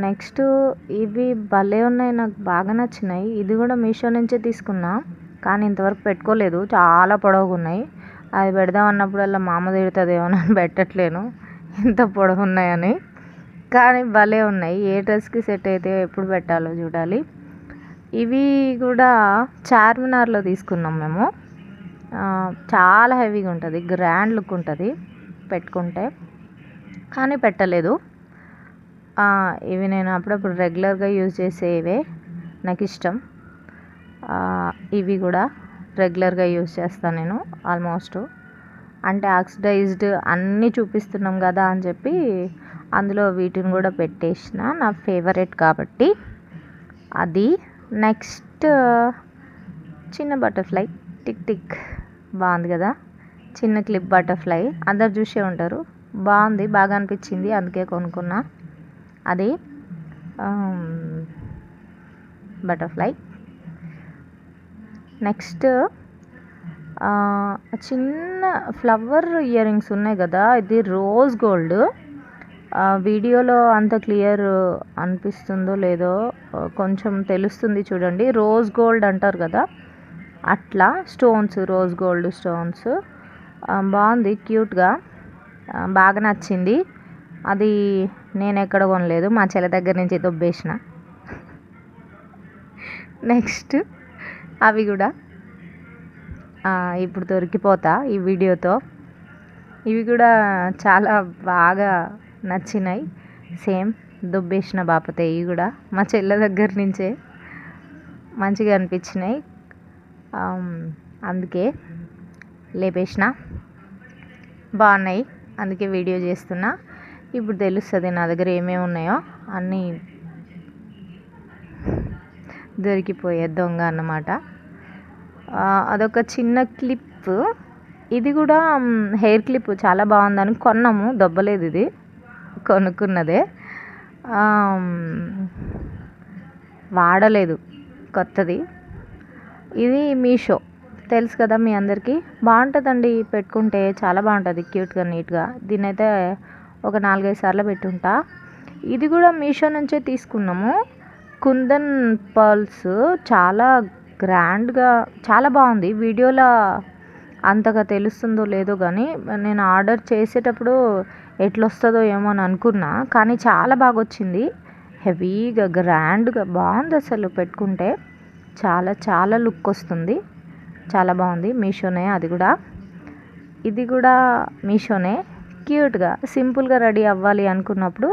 Next ఇవి భలే ఉన్నాయి, నాకు బాగా నచ్చినాయి. ఇది కూడా మీషో నుంచే తీసుకున్నా, కానీ ఇంతవరకు పెట్టుకోలేదు. చాలా పొడవుగా ఉన్నాయి. అది పెడదాం అన్నప్పుడల్లా మా అమ్మ తిడుతుందేమో అని పెట్టట్లేను, ఇంత పొడవు ఉన్నాయని. కానీ భలే ఉన్నాయి. ఏ డ్రెస్కి సెట్ అయితే ఎప్పుడు పెట్టాలో చూడాలి. ఇవి కూడా చార్మినార్లో తీసుకున్నాం మేము. చాలా హెవీగా ఉంటుంది, గ్రాండ్ లుక్ ఉంటుంది పెట్టుకుంటే, కానీ పెట్టలేదు. ఇవి నేను అప్పుడప్పుడు రెగ్యులర్గా యూజ్ చేసేవే, నాకు ఇష్టం. ఇవి కూడా రెగ్యులర్గా యూజ్ చేస్తాను నేను ఆల్మోస్ట్. అంటే ఆక్సిడైజ్డ్ అన్నీ చూపిస్తున్నాం కదా అని చెప్పి అందులో వీటిని కూడా పెట్టేసిన, నా ఫేవరెట్ కాబట్టి. అది నెక్స్ట్ చిన్న బటర్ఫ్లై టిక్ టిక్, బాగుంది కదా, చిన్న క్లిప్ బటర్ఫ్లై. అందరు చూసే ఉంటారు, బాగుంది, బాగా అనిపించింది, అందుకే కొనుక్కున్నా. అది బటర్ఫ్లై. నెక్స్ట్ చిన్న ఫ్లవర్ ఇయర్ రింగ్స్ ఉన్నాయి కదా, ఇది రోజ్ గోల్డ్. వీడియోలో అంత క్లియర్ అనిపిస్తుందో లేదో కొంచెం తెలుస్తుంది చూడండి. రోజ్ గోల్డ్ అంటారు కదా, అట్లా స్టోన్స్, రోజ్ గోల్డ్ స్టోన్స్. బాగుంది, క్యూట్గా, బాగా నచ్చింది. అది నేను ఎక్కడ కొనలేదు, మా చెల్లి దగ్గర నుంచి దొబ్బేసిన. నెక్స్ట్ అవి కూడా ఇప్పుడు దొరికిపోతా ఈ వీడియోతో. ఇవి కూడా చాలా బాగా నచ్చినాయి, సేమ్ దొబ్బేసిన బాపతే. ఇవి కూడా మా చెల్లె దగ్గర నుంచే మంచిగా అనిపించినాయి, అందుకే లేపేసిన. బాగున్నాయి, అందుకే వీడియో చేస్తున్నా. ఇప్పుడు తెలుస్తుంది నా దగ్గర ఏమేమి ఉన్నాయో, అన్నీ దొరికిపోయే దొంగ అన్నమాట. అదొక చిన్న క్లిప్, ఇది కూడా హెయిర్ క్లిప్, చాలా బాగుందని కొన్నాము, దొబ్బలేదు. ఇది కొనుక్కున్నదే, వాడలేదు, కొత్తది. ఇది మీషో, తెలుసు కదా మీ అందరికీ, బాగుంటుందండి పెట్టుకుంటే, చాలా బాగుంటుంది, క్యూట్గా నీట్గా. దీన్నైతే ఒక 4-5 సార్లు పెట్టుంటా. ఇది కూడా మీషో నుంచే తీసుకున్నాము, కుందన్ పర్ల్స్. చాలా గ్రాండ్గా, చాలా బాగుంది. వీడియోలో అంతగా తెలుస్తుందో లేదో కానీ నేను ఆర్డర్ చేసేటప్పుడు ఎట్లా వస్తుందో ఏమో అని అనుకున్నా, కానీ చాలా బాగా వచ్చింది. హెవీగా, గ్రాండ్గా బాగుంది అసలు, పెట్టుకుంటే చాలా చాలా లుక్ వస్తుంది, చాలా బాగుంది. మీషోనే అది కూడా. ఇది కూడా మీషోనే, క్యూట్గా సింపుల్గా రెడీ అవ్వాలి అనుకున్నప్పుడు